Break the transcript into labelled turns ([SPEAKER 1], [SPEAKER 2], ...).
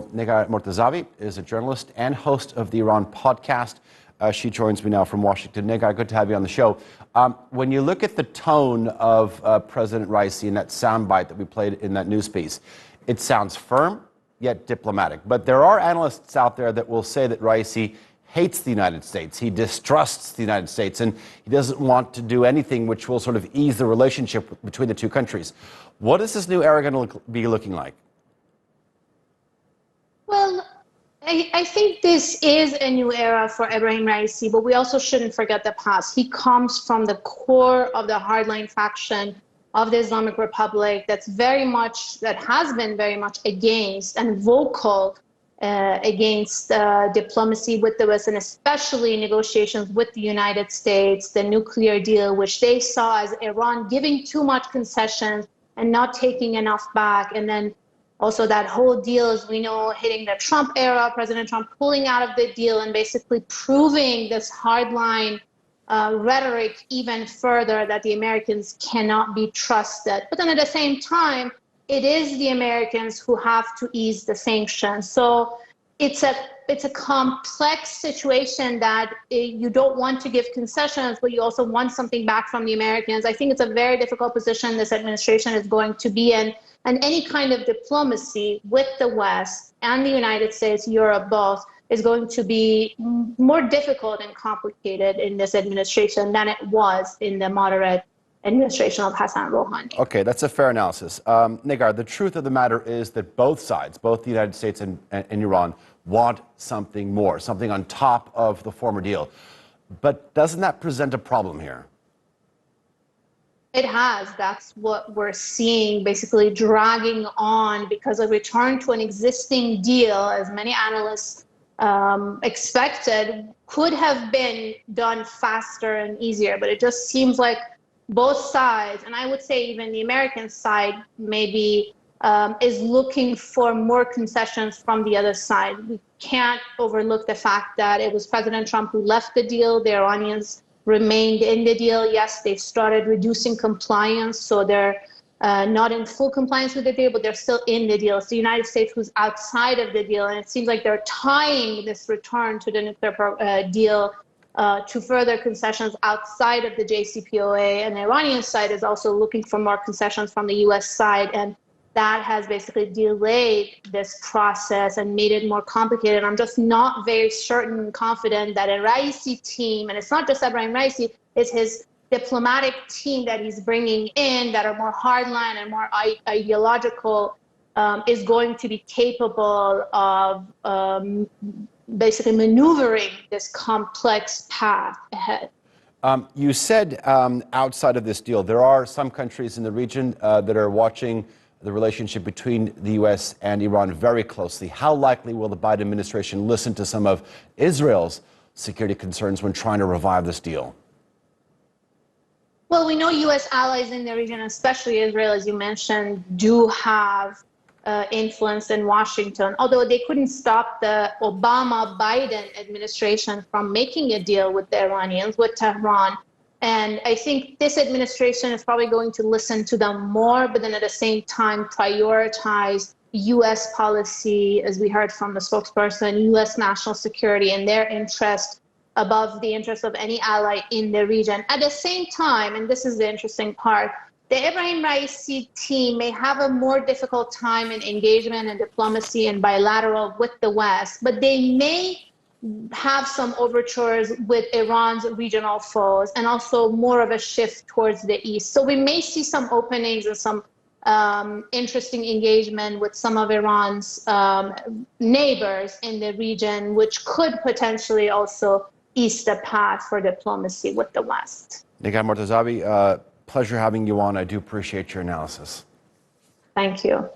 [SPEAKER 1] Negar Mortazavi is a journalist and host of the Iran podcast. She joins me now from Washington. Negar, good to have you on the show. When you look at the tone of President Raisi in that soundbite that we played in that news piece, it sounds firm, yet diplomatic. But there are analysts out there that will say that Raisi hates the United States. He distrusts the United States, and he doesn't want to do anything which will sort of ease the relationship between the two countries. What is this new era going to be looking like?
[SPEAKER 2] Well, I think this is a new era for Ebrahim Raisi, but we also shouldn't forget the past. He comes from the core of the hardline faction of the Islamic Republic that has been very much against and vocal against diplomacy with the West, and especially negotiations with the United States, the nuclear deal, which they saw as Iran giving too much concessions and not taking enough back. And then also that whole deal, as we know, hitting the Trump era, President Trump pulling out of the deal and basically proving this hardline rhetoric even further, that the Americans cannot be trusted. But then at the same time, it is the Americans who have to ease the sanctions. So it's a complex situation that you don't want to give concessions, but you also want something back from the Americans. I think it's a very difficult position this administration is going to be in. And any kind of diplomacy with the West and the United States, Europe, both, is going to be more difficult and complicated in this administration than it was in the moderate administration of Hassan Rouhani.
[SPEAKER 1] Okay, that's a fair analysis. Negar, the truth of the matter is that both sides, both the United States and Iran, want something more, something on top of the former deal. But doesn't that present a problem here?
[SPEAKER 2] It has. That's what we're seeing, basically dragging on, because a return to an existing deal, as many analysts expected, could have been done faster and easier. But it just seems like both sides, and I would say even the American side, maybe is looking for more concessions from the other side. We can't overlook the fact that it was President Trump who left the deal. The Iranians remained in the deal. Yes, they started reducing compliance, so they're not in full compliance with the deal, but they're still in the deal. It's the United States who's outside of the deal, and it seems like they're tying this return to the nuclear deal to further concessions outside of the JCPOA, and the Iranian side is also looking for more concessions from the U.S. side, and that has basically delayed this process and made it more complicated. I'm just not very certain and confident that a Raisi team, and it's not just Ebrahim Raisi, it's his diplomatic team that he's bringing in that are more hardline and more ideological, is going to be capable of basically maneuvering this complex path ahead.
[SPEAKER 1] You said outside of this deal, there are some countries in the region that are watching the relationship between the U.S. and Iran very closely. How likely will the Biden administration listen to some of Israel's security concerns when trying to revive this deal?
[SPEAKER 2] Well, we know U.S. allies in the region, especially Israel, as you mentioned, do have influence in Washington, although they couldn't stop the Obama-Biden administration from making a deal with the Iranians, with Tehran. And I think this administration is probably going to listen to them more, but then at the same time prioritize U.S. policy, as we heard from the spokesperson, U.S. national security and their interest above the interest of any ally in the region. At the same time, and this is the interesting part, the Ebrahim Raisi team may have a more difficult time in engagement and diplomacy and bilateral with the West, but they may have some overtures with Iran's regional foes and also more of a shift towards the East. So we may see some openings and some interesting engagement with some of Iran's neighbors in the region, which could potentially also ease the path for diplomacy with the West.
[SPEAKER 1] Negar Mortazavi, pleasure having you on. I do appreciate your analysis.
[SPEAKER 2] Thank you.